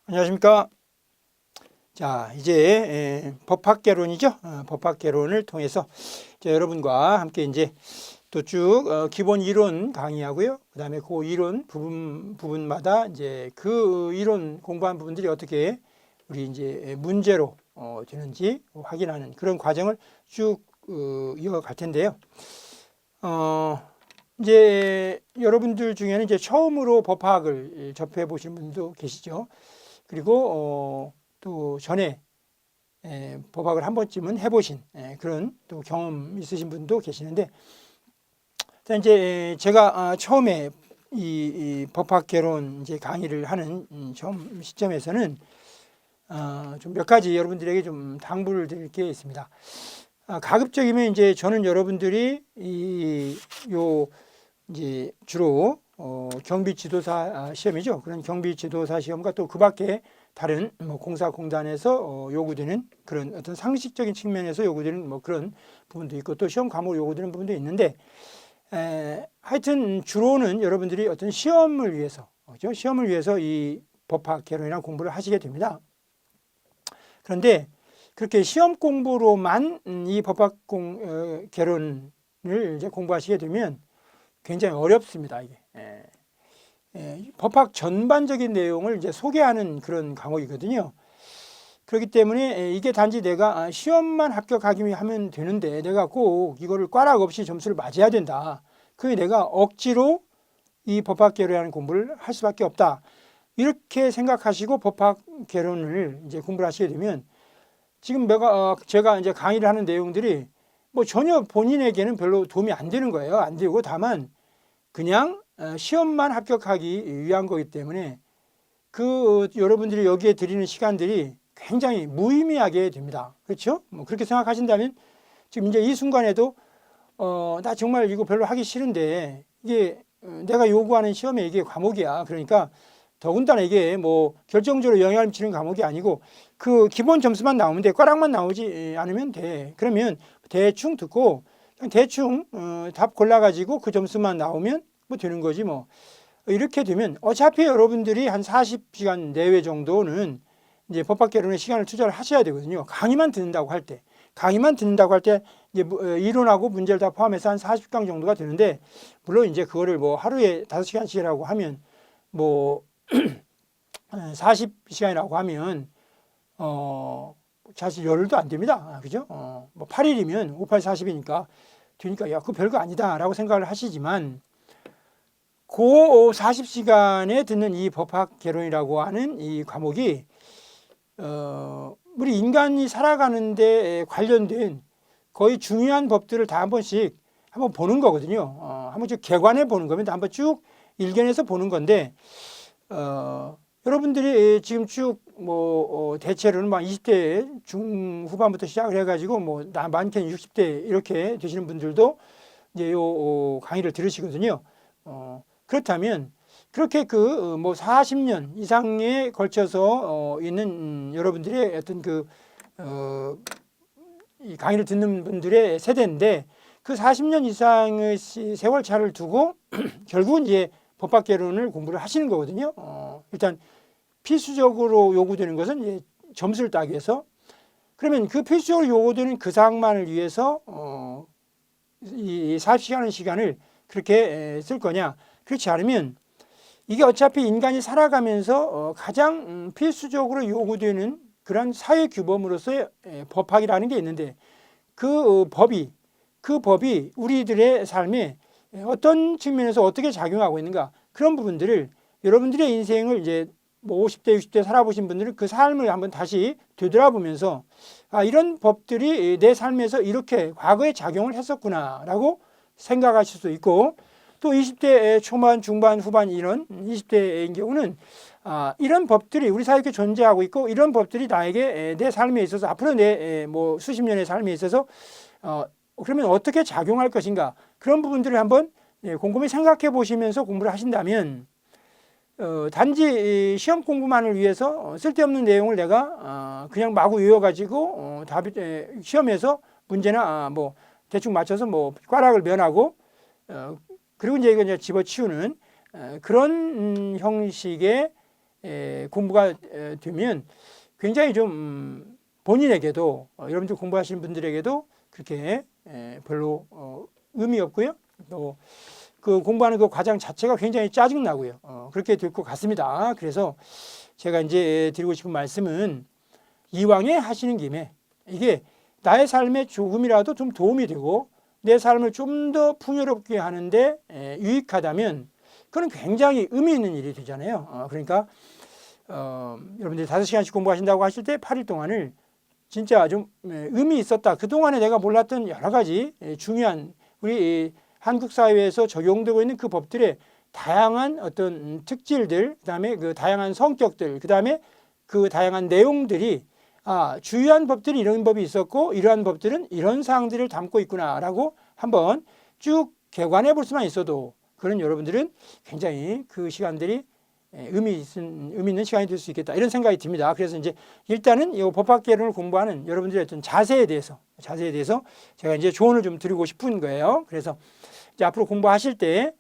안녕하십니까. 자, 이제 법학개론이죠. 법학개론을 통해서 여러분과 함께 이제 또 쭉 기본 이론 강의하고요. 그다음에 그 이론 부분마다 이제 그 이론 공부한 부분들이 어떻게 우리 이제 문제로 되는지 확인하는 그런 과정을 쭉 이어갈 텐데요. 이제 여러분들 중에는 이제 처음으로 법학을 접해 보신 분도 계시죠. 그리고 또 전에 법학을 한 번쯤은 해보신 그런 또 경험 있으신 분도 계시는데, 이제 제가 처음에 이 법학 개론 이제 강의를 하는 처음 시점에서는 좀 몇 가지 여러분들에게 좀 당부를 드릴 게 있습니다. 가급적이면 이제 저는 여러분들이 이제 주로 경비 지도사 시험이죠. 그런 경비 지도사 시험과 또 그 밖에 다른 공사공단에서 요구되는 그런 어떤 상식적인 측면에서 요구되는 그런 부분도 있고, 또 시험 과목으로 요구되는 부분도 있는데, 하여튼 주로는 여러분들이 어떤 시험을 위해서, 그렇죠? 시험을 위해서 이 법학 개론이나 공부를 하시게 됩니다. 그런데 그렇게 시험 공부로만 이 법학 개론을 이제 공부하시게 되면 굉장히 어렵습니다. 이게 법학 전반적인 내용을 이제 소개하는 그런 과목이거든요. 그렇기 때문에 이게 단지 내가 시험만 합격하기만 하면 되는데 내가 꼭 이거를 꽈락 없이 점수를 맞아야 된다. 그게 내가 억지로 이 법학 개론이라는 공부를 할 수밖에 없다. 이렇게 생각하시고 법학 개론을 이제 공부를 하시게 되면, 지금 제가 이제 강의를 하는 내용들이 전혀 본인에게는 별로 도움이 안 되는 거예요. 안 되고 다만 그냥 시험만 합격하기 위한 거기 때문에 여러분들이 여기에 드리는 시간들이 굉장히 무의미하게 됩니다. 그렇죠? 그렇게 생각하신다면 지금 이제 이 순간에도 나 정말 이거 별로 하기 싫은데 이게 내가 요구하는 시험에 이게 과목이야. 그러니까 더군다나 이게 결정적으로 영향을 미치는 과목이 아니고 그 기본 점수만 나오면 돼. 꽈락만 나오지 않으면 돼. 그러면 대충 듣고 그냥 대충 답 골라가지고 그 점수만 나오면 되는 거지 뭐. 이렇게 되면 어차피 여러분들이 한 40시간 내외 정도는 이제 법학 개론에 시간을 투자를 하셔야 되거든요. 강의만 듣는다고 할 때. 이제 이론하고 문제를 다 포함해서 한 40강 정도가 되는데, 물론 이제 그거를 하루에 5시간씩이라고 하면 40시간이라고 하면 사실 열흘도 안 됩니다. 그죠? 8일이면 5, 8, 40이니까 되니까 야, 그거 별거 아니다라고 생각을 하시지만, 그 40시간에 듣는 이 법학 개론이라고 하는 이 과목이 우리 인간이 살아가는데 관련된 거의 중요한 법들을 다 한 번씩 한번 보는 거거든요. 한번 쭉 개관해 보는 겁니다. 한번 쭉 일견해서 보는 건데, 여러분들이 지금 쭉 대체로는 20대 중후반부터 시작을 해가지고 많게는 60대 이렇게 되시는 분들도 이제 요 강의를 들으시거든요. 그렇다면 그렇게 40년 이상에 걸쳐서 있는 여러분들의 어떤 이 강의를 듣는 분들의 세대인데, 그 40년 이상의 세월 차를 두고 결국은 이제 법학 개론을 공부를 하시는 거거든요. 일단 필수적으로 요구되는 것은 이제 점수를 따기 위해서. 그러면 그 필수적으로 요구되는 그 사항만을 위해서 이 40시간의 시간을 그렇게 쓸 거냐? 그렇지 않으면 이게 어차피 인간이 살아가면서 가장 필수적으로 요구되는 그런 사회 규범으로서의 법학이라는 게 있는데, 그 법이 우리들의 삶에 어떤 측면에서 어떻게 작용하고 있는가, 그런 부분들을 여러분들의 인생을 이제 50대, 60대 살아보신 분들은 그 삶을 한번 다시 되돌아보면서 이런 법들이 내 삶에서 이렇게 과거에 작용을 했었구나라고 생각하실 수 있고, 또 20대 초반, 중반, 후반 이런 20대의 경우는 이런 법들이 우리 사회에 존재하고 있고, 이런 법들이 나에게 내 삶에 있어서 앞으로 내 수십 년의 삶에 있어서 그러면 어떻게 작용할 것인가, 그런 부분들을 한번 곰곰이 생각해 보시면서 공부를 하신다면, 단지 시험 공부만을 위해서 쓸데없는 내용을 내가 그냥 마구 외워가지고 시험에서 문제나 대충 맞춰서 꽈락을 면하고 그리고 이제 이거 집어치우는 그런 형식의 공부가 되면 굉장히 좀 본인에게도 여러분들 공부하시는 분들에게도 그렇게 별로 의미 없고요. 또 그 공부하는 그 과정 자체가 굉장히 짜증 나고요. 그렇게 될 것 같습니다. 그래서 제가 이제 드리고 싶은 말씀은 이왕에 하시는 김에 이게 나의 삶에 조금이라도 좀 도움이 되고 내 삶을 좀 더 풍요롭게 하는데 유익하다면 그건 굉장히 의미 있는 일이 되잖아요. 그러니까 여러분들이 5시간씩 공부하신다고 하실 때 8일 동안을 진짜 좀 의미 있었다. 그동안에 내가 몰랐던 여러 가지 중요한 우리 한국 사회에서 적용되고 있는 그 법들의 다양한 어떤 특질들, 그다음에 그 다양한 성격들, 그다음에 그 다양한 내용들이 주요한 법들이 이런 법이 있었고 이러한 법들은 이런 사항들을 담고 있구나라고 한번 쭉 개관해 볼 수만 있어도 그런 여러분들은 굉장히 그 시간들이 의미 있는 시간이 될 수 있겠다 이런 생각이 듭니다. 그래서 이제 일단은 이 법학개론을 공부하는 여러분들의 어떤 자세에 대해서 제가 이제 조언을 좀 드리고 싶은 거예요. 그래서 이제 앞으로 공부하실 때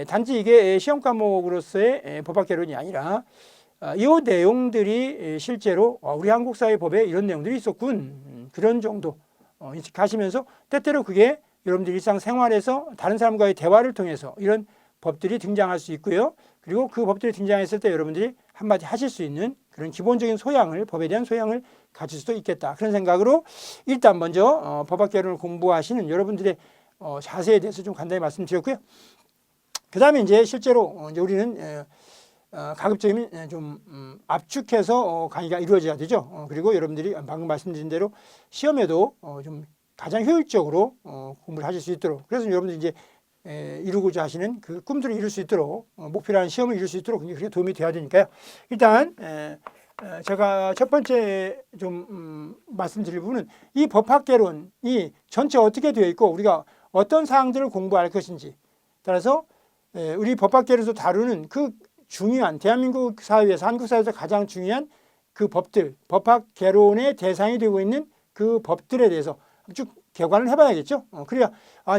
단지 이게 시험 과목으로서의 법학개론이 아니라 이 내용들이 실제로 우리 한국 사회 법에 이런 내용들이 있었군 그런 정도 인식하시면서 때때로 그게 여러분들 일상생활에서 다른 사람과의 대화를 통해서 이런 법들이 등장할 수 있고요. 그리고 그 법들이 등장했을 때 여러분들이 한마디 하실 수 있는 그런 기본적인 소양을 법에 대한 소양을 가질 수도 있겠다. 그런 생각으로 일단 먼저 법학개론을 공부하시는 여러분들의 자세에 대해서 좀 간단히 말씀드렸고요. 그 다음에 이제 실제로 이제 우리는 가급적이면 좀 압축해서 강의가 이루어져야 되죠. 그리고 여러분들이 방금 말씀드린 대로 시험에도 좀 가장 효율적으로 공부를 하실 수 있도록 그래서 여러분들이 이제 이루고자 하시는 그 꿈들을 이룰 수 있도록 목표라는 시험을 이룰 수 있도록 그렇게 도움이 되어야 되니까요. 일단 제가 첫 번째 좀 말씀드릴 부분은 이 법학개론이 전체 어떻게 되어 있고 우리가 어떤 사항들을 공부할 것인지 따라서 우리 법학개론에서 다루는 그 중요한 대한민국 사회에서 한국 사회에서 가장 중요한 그 법들 법학개론의 대상이 되고 있는 그 법들에 대해서 쭉 개관을 해봐야겠죠. 그래야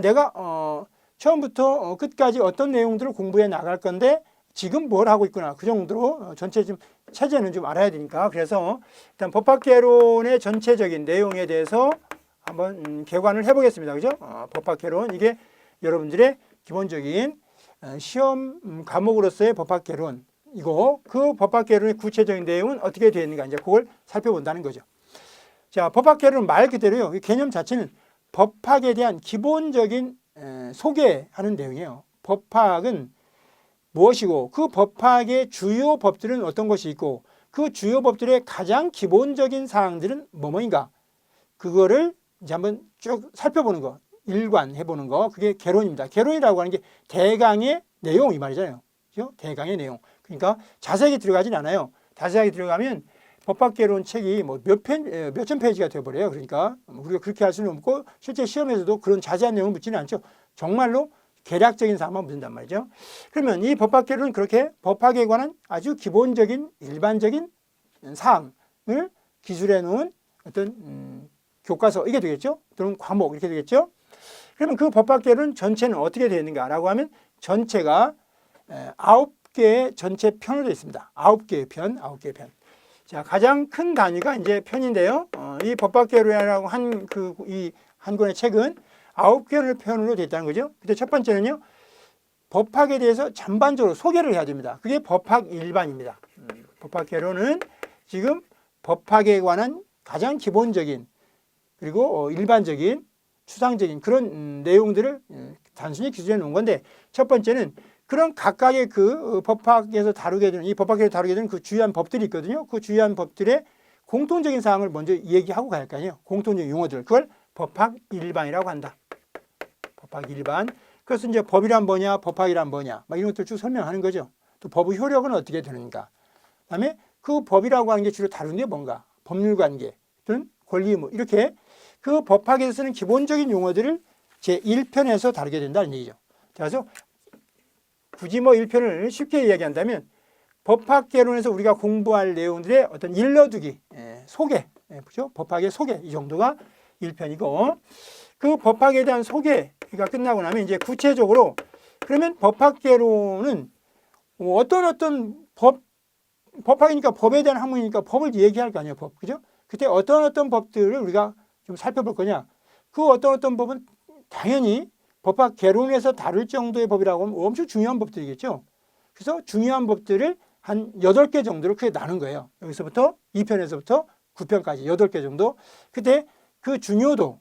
내가 처음부터 끝까지 어떤 내용들을 공부해 나갈 건데 지금 뭘 하고 있구나 그 정도로 전체 좀 체제는 좀 알아야 되니까 그래서 일단 법학개론의 전체적인 내용에 대해서 한번 개관을 해보겠습니다. 그죠? 법학개론 이게 여러분들의 기본적인 시험 과목으로서의 법학개론이고 그 법학개론의 구체적인 내용은 어떻게 되어 있는가 이제 그걸 살펴본다는 거죠. 자, 법학개론은 말 그대로요. 이 개념 자체는 법학에 대한 기본적인 소개하는 내용이에요. 법학은 무엇이고 그 법학의 주요 법들은 어떤 것이 있고 그 주요 법들의 가장 기본적인 사항들은 뭐뭐인가 그거를 이제 한번 쭉 살펴보는 거 일관해보는 거 그게 개론입니다. 개론이라고 하는 게 대강의 내용 이 말이잖아요. 그렇죠? 대강의 내용. 그러니까 자세하게 들어가진 않아요. 자세하게 들어가면 법학개론 책이 뭐 몇천 페이지가 되어버려요. 그러니까 우리가 그렇게 할 수는 없고 실제 시험에서도 그런 자세한 내용을 묻지는 않죠. 정말로 개략적인 사항만 묻는단 말이죠. 그러면 이 법학개론은 그렇게 법학에 관한 아주 기본적인 일반적인 사항을 기술해 놓은 어떤 교과서 이게 되겠죠. 또는 과목 이렇게 되겠죠. 그러면 그 법학개론 전체는 어떻게 되어 있는가라고 하면 전체가 9개의 전체 편으로 되어 있습니다. 9개의 편. 자, 가장 큰 단위가 이제 편인데요. 이 법학개론이라고 한 권의 책은 9개의 편으로 되어 있다는 거죠. 근데 첫 번째는요. 법학에 대해서 전반적으로 소개를 해야 됩니다. 그게 법학 일반입니다. 법학개론은 지금 법학에 관한 가장 기본적인 그리고 일반적인 추상적인 그런 내용들을 단순히 기술해 놓은 건데 첫 번째는 그런 각각의 그 법학에서 다루게 되는 이 법학에서 다루게 되는 그 주요한 법들이 있거든요. 그 주요한 법들의 공통적인 사항을 먼저 얘기하고 갈 거 아니에요. 공통적인 용어들. 그걸 법학 일반이라고 한다. 법학 일반. 그래서 이제 법이란 뭐냐, 법학이란 뭐냐, 막 이런 것들 쭉 설명하는 거죠. 또 법의 효력은 어떻게 되는가. 그다음에 그 법이라고 하는 게 주로 다루는 게 뭔가, 법률 관계, 또는 권리 의무 이렇게 그 법학에서 쓰는 기본적인 용어들을 제 1편에서 다루게 된다는 얘기죠. 그래서 굳이 뭐 1편을 쉽게 이야기한다면 법학개론에서 우리가 공부할 내용들의 어떤 일러두기, 소개, 그죠? 법학의 소개 이 정도가 1편이고 그 법학에 대한 소개가 끝나고 나면 이제 구체적으로 그러면 법학개론은 어떤 법학이니까 법에 대한 학문이니까 법을 얘기할 거 아니에요, 법. 그죠? 그때 어떤 법들을 우리가 좀 살펴볼 거냐. 그 어떤 법은 당연히 법학 개론에서 다룰 정도의 법이라고 하면 엄청 중요한 법들이겠죠. 그래서 중요한 법들을 한 8개 정도로 크게 나눈 거예요. 여기서부터 2편에서부터 9편까지 8개 정도. 그때 그 중요도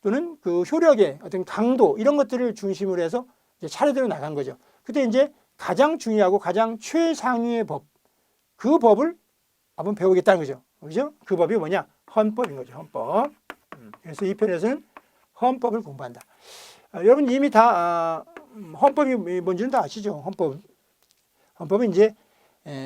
또는 그 효력의 어떤 강도 이런 것들을 중심으로 해서 이제 차례대로 나간 거죠. 그때 이제 가장 중요하고 가장 최상위의 법, 그 법을 한번 배우겠다는 거죠. 그죠? 그 법이 뭐냐? 헌법인 거죠. 헌법. 그래서 이 편에서는 헌법을 공부한다. 여러분 이미 다 헌법이 뭔지는 다 아시죠? 헌법은 이제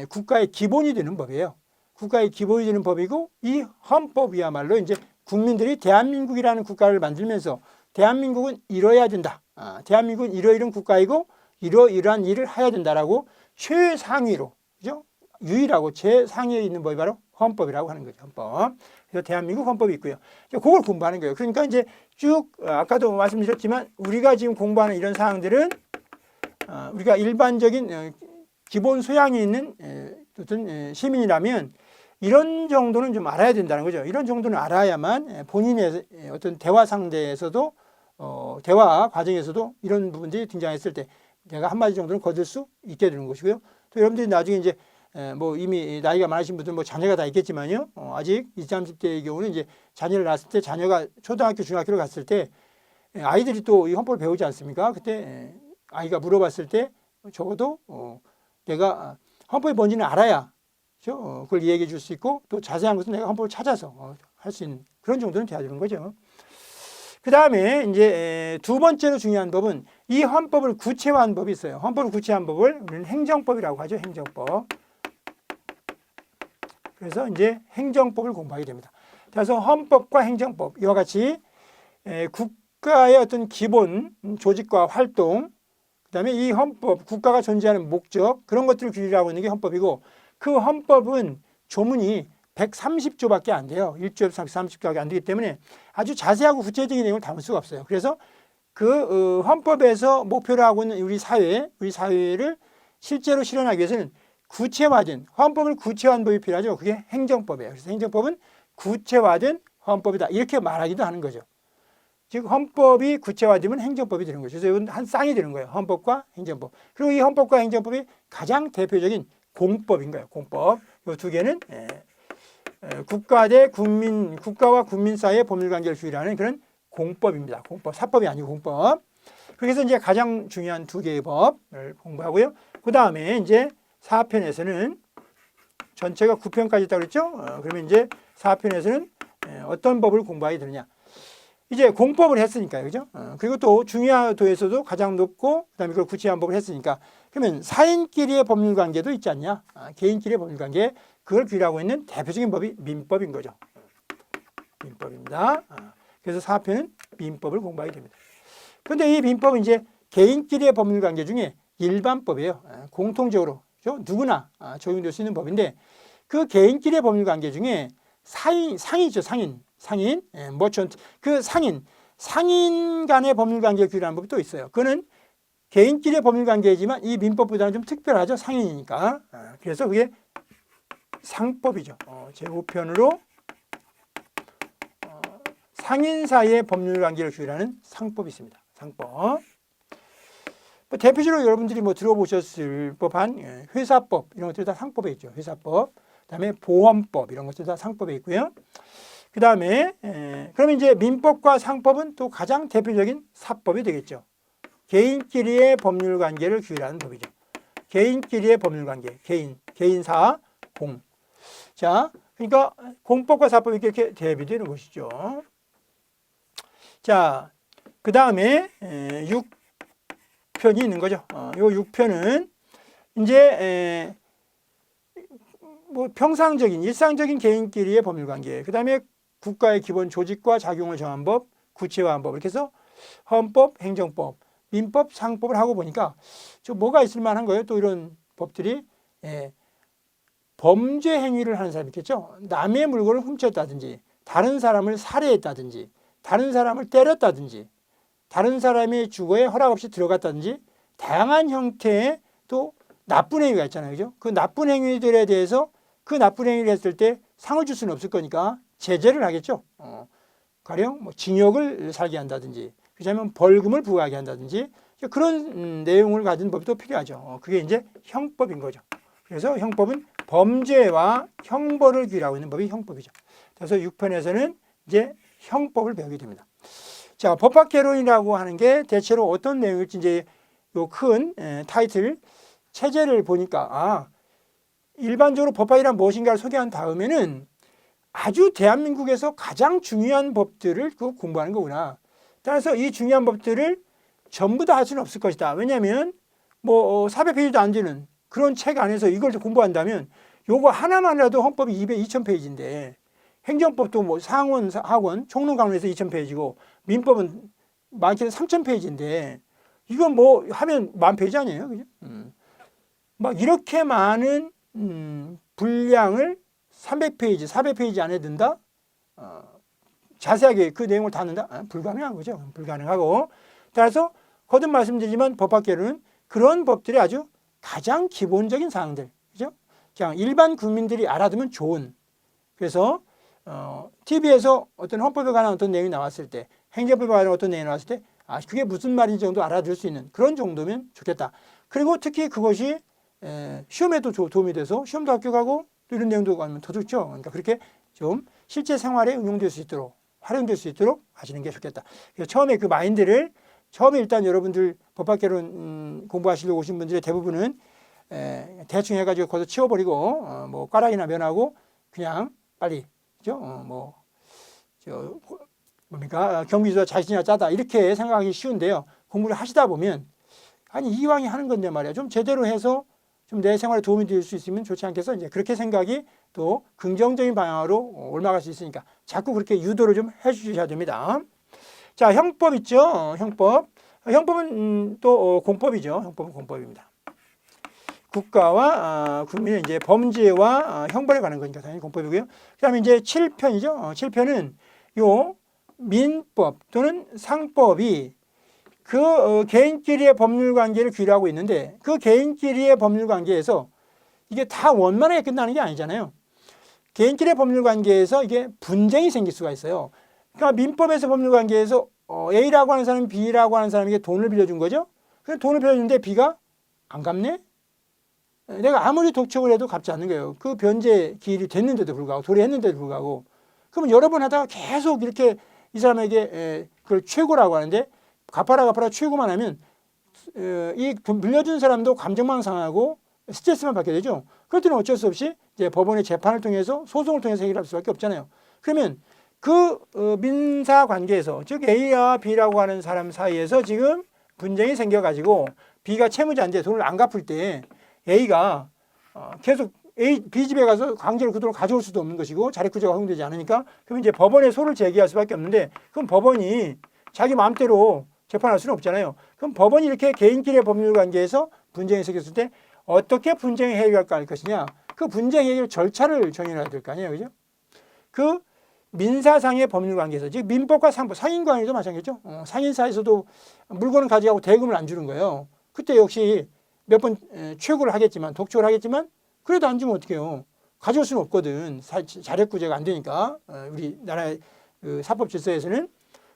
국가의 기본이 되는 법이에요. 국가의 기본이 되는 법이고 이 헌법이야말로 이제 국민들이 대한민국이라는 국가를 만들면서 대한민국은 이뤄야 된다. 대한민국은 이러이러한 국가이고 이러이러한 일을 해야 된다라고 최상위로, 그죠? 유일하고 제상위에 있는 법이 바로 헌법이라고 하는 거죠. 헌법. 그래서 대한민국 헌법이 있고요. 그걸 공부하는 거예요. 그러니까 이제 쭉 아까도 말씀드렸지만 우리가 지금 공부하는 이런 사항들은 우리가 일반적인 기본 소양이 있는 어떤 시민이라면 이런 정도는 좀 알아야 된다는 거죠. 이런 정도는 알아야만 본인의 어떤 대화 상대에서도 대화 과정에서도 이런 부분들이 등장했을 때 내가 한마디 정도는 거둘 수 있게 되는 것이고요. 또 여러분들이 나중에 이제 뭐 이미 나이가 많으신 분들 뭐 자녀가 다 있겠지만요. 아직 20, 30대의 경우는 이제 자녀를 낳았을 때 자녀가 초등학교, 중학교를 갔을 때 아이들이 또 이 헌법을 배우지 않습니까? 그때 아이가 물어봤을 때 적어도 내가 헌법이 뭔지는 알아야 그걸 이야기해 줄 수 있고 또 자세한 것은 내가 헌법을 찾아서 할 수 있는 그런 정도는 돼야 되는 거죠. 그 다음에 이제 두 번째로 중요한 법은 이 헌법을 구체화한 법이 있어요. 헌법을 구체화한 법을 우리는 행정법이라고 하죠. 행정법. 그래서 이제 행정법을 공부하게 됩니다. 그래서 헌법과 행정법 이와 같이 국가의 어떤 기본 조직과 활동, 그다음에 이 헌법, 국가가 존재하는 목적 그런 것들을 규율하고 있는 게 헌법이고 그 헌법은 조문이 130조밖에 안 돼요. 1조에서 30조밖에 안 되기 때문에 아주 자세하고 구체적인 내용을 담을 수가 없어요. 그래서 그 헌법에서 목표로 하고 있는 우리 사회를 실제로 실현하기 위해서는 구체화된 헌법을 구체화한 법이 필요하죠. 그게 행정법이에요. 그래서 행정법은 구체화된 헌법이다. 이렇게 말하기도 하는 거죠. 즉 헌법이 구체화되면 행정법이 되는 거죠. 그래서 이건 한 쌍이 되는 거예요. 헌법과 행정법. 그리고 이 헌법과 행정법이 가장 대표적인 공법인 거예요. 공법. 이 두 개는 국가와 국민 사이의 법률관계를 규율하는 그런 공법입니다. 공법, 사법이 아니고 공법. 그래서 이제 가장 중요한 두 개의 법을 공부하고요. 그 다음에 이제 4편에서는 전체가 9편까지 있다고 그랬죠? 그러면 이제 4편에서는 어떤 법을 공부하게 되느냐. 이제 공법을 했으니까요. 그죠? 그리고 또 중요도에서도 가장 높고 그다음에 그걸 구체화한 법을 했으니까 그러면 사인끼리의 법률관계도 있지 않냐? 개인끼리의 법률관계 그걸 규율하고 있는 대표적인 법이 민법인 거죠. 민법입니다. 그래서 4편은 민법을 공부하게 됩니다. 그런데 이 민법은 이제 개인끼리의 법률관계 중에 일반법이에요. 공통적으로 누구나 적용될 수 있는 법인데 그 개인끼리의 법률관계 중에 상이죠. 상인, 머천트. 그 상인 간의 법률관계를 규율하는 법이 또 있어요. 그거는 개인끼리의 법률관계이지만 이 민법보다는 좀 특별하죠. 상인이니까. 그래서 그게 상법이죠. 제5편으로 상인 사이의 법률관계를 규율하는 상법이 있습니다. 상법. 대표적으로 여러분들이 들어보셨을 법한 회사법 이런 것들이 다 상법에 있죠. 회사법. 그다음에 보험법 이런 것들 다 상법에 있고요. 그 다음에 그러면 이제 민법과 상법은 또 가장 대표적인 사법이 되겠죠. 개인끼리의 법률관계를 규율하는 법이죠. 개인끼리의 법률관계, 개인사, 공. 자, 그러니까 공법과 사법이 이렇게 대비되는 것이죠. 자, 그 다음에 6편이 있는 거죠. 이 6편은 이제 평상적인 일상적인 개인끼리의 법률관계, 그 다음에 국가의 기본 조직과 작용을 정한 법, 구체화한 법 이렇게 해서 헌법, 행정법, 민법, 상법을 하고 보니까 뭐가 있을 만한 거예요. 또 이런 법들이 범죄 행위를 하는 사람이 있겠죠. 남의 물건을 훔쳤다든지 다른 사람을 살해했다든지 다른 사람을 때렸다든지 다른 사람의 주거에 허락 없이 들어갔다든지 다양한 형태의 또 나쁜 행위가 있잖아요. 그죠? 그 나쁜 행위들에 대해서 그 나쁜 행위를 했을 때 상을 줄 수는 없을 거니까 제재를 하겠죠. 가령 뭐 징역을 살게 한다든지, 그렇다면 벌금을 부과하게 한다든지, 그런 내용을 가진 법이 또 필요하죠. 그게 이제 형법인 거죠. 그래서 형법은 범죄와 형벌을 규율하고 있는 법이 형법이죠. 그래서 6편에서는 이제 형법을 배우게 됩니다. 자, 법학개론이라고 하는 게 대체로 어떤 내용일지 이제 요 큰 타이틀 체제를 보니까 일반적으로 법학이란 무엇인가를 소개한 다음에는 아주 대한민국에서 가장 중요한 법들을 공부하는 거구나. 따라서 이 중요한 법들을 전부 다 할 수는 없을 것이다. 왜냐하면 뭐 400페이지도 안 되는 그런 책 안에서 이걸 공부한다면 요거 하나만 해도 헌법이 2000페이지인데 행정법도 뭐 상원, 하원, 총론 강론에서 2000페이지고 민법은 많게는 3000페이지인데 이건 뭐 하면 10,000페이지 아니에요? 그죠? 막 이렇게 많은 분량을 300페이지, 400페이지 안에 든다? 자세하게 그 내용을 다 넣는다? 불가능한 거죠. 불가능하고. 따라서 거듭 말씀드리지만 법학개론은 그런 법들이 아주 가장 기본적인 사항들, 그죠? 그냥 일반 국민들이 알아두면 좋은. 그래서 TV에서 어떤 헌법에 관한 어떤 내용이 나왔을 때, 행정법에 관한 어떤 내용이 나왔을 때, 그게 무슨 말인지 정도 알아들 수 있는 그런 정도면 좋겠다. 그리고 특히 그것이 시험에도 도움이 돼서 시험도 합격하고 또 이런 내용도 가면 더 좋죠. 그러니까 그렇게 좀 실제 생활에 응용될 수 있도록, 활용될 수 있도록 하시는 게 좋겠다. 그래서 처음에 그 마인드를 처음에 일단 여러분들 법학개론 공부하시려고 오신 분들의 대부분은 대충 해가지고 거기서 치워버리고 뭐 꽈락이나 면하고 그냥 빨리 그죠? 뭡니까? 경기도가 자신이나 짜다 이렇게 생각하기 쉬운데요. 공부를 하시다 보면 아니 이왕이 하는 건데 말이야. 좀 제대로 해서 좀 내 생활에 도움이 될 수 있으면 좋지 않겠어? 이제 그렇게 생각이 또 긍정적인 방향으로 올라갈 수 있으니까 자꾸 그렇게 유도를 좀 해주셔야 됩니다. 자, 형법 있죠? 형법. 형법은 또 공법이죠. 형법은 공법입니다. 국가와 국민의 이제 범죄와 형벌에 관한 거니까 당연히 공법이고요. 그다음에 이제 7편이죠. 7편은 요 민법 또는 상법이 그 개인끼리의 법률 관계를 규율하고 있는데 그 개인끼리의 법률 관계에서 이게 다 원만하게 끝나는 게 아니잖아요. 개인끼리의 법률 관계에서 이게 분쟁이 생길 수가 있어요. 그러니까 민법에서 법률 관계에서 A라고 하는 사람이 B라고 하는 사람에게 돈을 빌려준 거죠. 그래서 돈을 빌려줬는데 B가 안 갚네? 내가 아무리 독촉을 해도 갚지 않는 거예요. 그 변제 기일이 됐는데도 불구하고 도래했는데도 불구하고 그러면 여러 번 하다가 계속 이렇게 이 사람에게 그걸 최고라고 하는데 갚아라 최고만 하면 이 돈 빌려준 사람도 감정만 상하고 스트레스만 받게 되죠. 그럴 때는 어쩔 수 없이 이제 법원의 재판을 통해서 소송을 통해서 해결할 수밖에 없잖아요. 그러면 그 민사 관계에서 즉 A와 B라고 하는 사람 사이에서 지금 분쟁이 생겨가지고 B가 채무자인데 돈을 안 갚을 때 A가 계속 B 집에 가서 강제로 그 돈을 가져올 수도 없는 것이고 자력구제가 허용되지 않으니까 그럼 이제 법원에 소를 제기할 수밖에 없는데 그럼 법원이 자기 마음대로 재판할 수는 없잖아요. 그럼 법원이 이렇게 개인끼리의 법률 관계에서 분쟁이 생겼을 때 어떻게 분쟁을 해결할 것이냐? 그 분쟁 해결 절차를 정해야 될 거 아니에요, 그죠? 그 민사상의 법률 관계에서 즉 민법과 상법, 상인관계도 마찬가지죠. 상인사에서도 물건을 가져가고 대금을 안 주는 거예요. 그때 역시 몇 번 최고를 하겠지만 독촉을 하겠지만 그래도 안 주면 어떡해요? 가져올 수는 없거든. 자력구제가 안 되니까 우리나라의 그 사법 질서에서는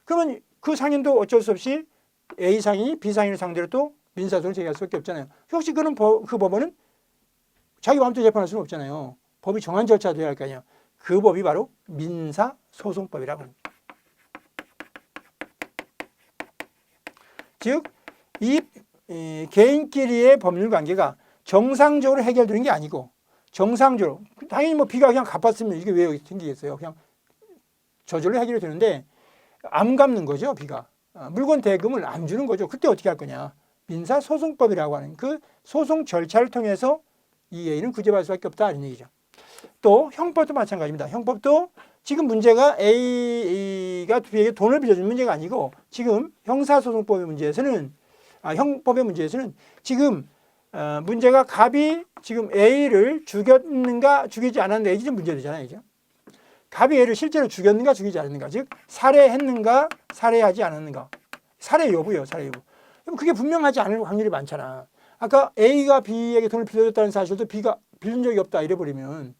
그러면 그 상인도 어쩔 수 없이 A 상인이 B 상인을 상대로 또 민사소송을 제기할 수밖에 없잖아요. 혹시 그 법원은 자기 마음대로 재판할 수는 없잖아요. 법이 정한 절차가 되어야 할 거 아니에요. 그 법이 바로 민사소송법이라고 합니다. 즉, 이 개인끼리의 법률 관계가 정상적으로 해결되는 게 아니고 정상적으로 당연히 뭐 B가 그냥 갚았으면 이게 왜 생기겠어요. 그냥 저절로 해결이 되는데 안 갚는 거죠, B가. 물건 대금을 안 주는 거죠. 그때 어떻게 할 거냐. 민사소송법이라고 하는 그 소송 절차를 통해서 이 A는 구제받을 수밖에 없다 이런 얘기죠. 또 형법도 마찬가지입니다. 형법도 지금 문제가 A가 B에게 돈을 빌려준 문제가 아니고 지금 형사소송법의 문제에서는 형법의 문제에서는 지금 문제가 갑이 지금 A를 죽였는가 죽이지 않았는가 이게 문제되잖아요. 이제. 갑이 A를 실제로 죽였는가 죽이지 않았는가 즉 살해했는가 살해하지 않았는가 살해 여부예요. 살해 여부. 그럼 그게 분명하지 않을 확률이 많잖아. 아까 A가 B에게 돈을 빌려줬다는 사실도 B가 빌린 적이 없다 이래버리면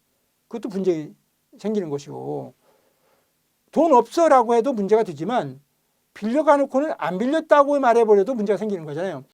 그것도 문제 생기는 것이고, 돈 없어라고 해도 문제가 되지만 빌려가 놓고는 안 빌렸다고 말해버려도 문제가 생기는 거잖아요.